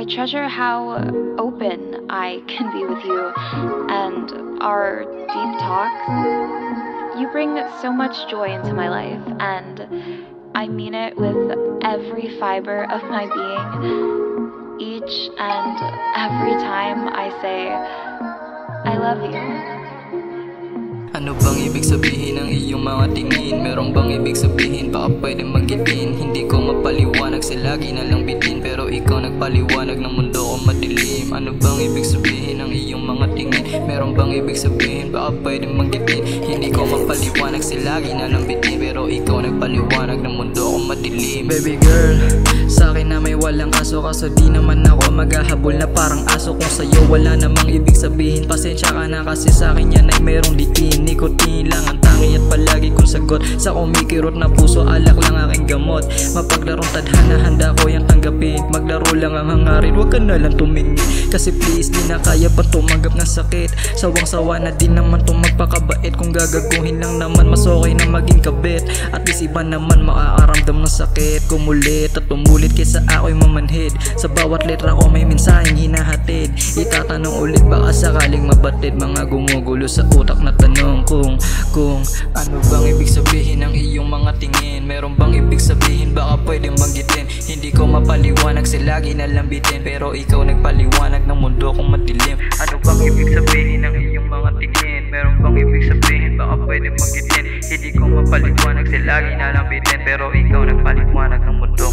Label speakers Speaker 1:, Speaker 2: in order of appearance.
Speaker 1: treasure how open I can be with you and our deep talks. You bring so much joy into my life, and I mean it with every fiber of my being. Each and every time I say, I love you.
Speaker 2: Ano bang ibig sabihin ng iyong mga tingin? Meron bang ibig sabihin? Baka pwede magitin. Hindi ko mapaliwanag, sila lagi na lang bitin. Pero ikaw nagpaliwanag ng mundo ko madilim. Ano bang ibig sabihin ng iyong mga tingin? Meron bang ibig sabihin? Baka pwede magitin. Hindi ko mapaliwanag, sila lagi na lang bitin. Pero ikaw nagpaliwanag ng mundo ko madilim. Baby girl, sa akin na may walang kaso, kaso di naman ako maghahabol na parang aso. Kung sa'yo wala namang ibig sabihin, pasensya ka na kasi sa akin yan ay merong diin. Nikotin lang ang tangi at palagi kong sagot. Sa kumikirot na puso, alak lang aking gamot. Mapaglarong tadhana, handa ko yung tanggapin. Maglaro lang ang hangarin, wag ka na lang tumingin. Kasi please, di na kaya pa tumanggap ng sakit. Sawang-sawa na din naman itong magpakabait. Kung gagaguhin lang naman, mas okay na maging kabit. At least iba naman makakaramdam ng sakit. Kumulit at tumulit kaysa ako'y mamanhid. Sa bawat letra ko may mensaheng hinahatid. Itatanong ulit baka sakaling mabatid. Mga gumugulo sa utak na tanong kung ano bang ibig sabihin ng iyong mga tingin? Meron bang ibig sabihin? Baka pwede magitin. Hindi ko mapaliwanag, sila lagi na lang bitin. Pero ikaw nagpaliwanag ng mundo kong madilim. Ano bang ibig sabihin ng iyong mga tingin? Meron bang ibig sabihin? Baka pwede magitin. Hindi ko mapaliwanag, sila lagi na lang bitin. Pero ikaw nagpaliwanag ng mundo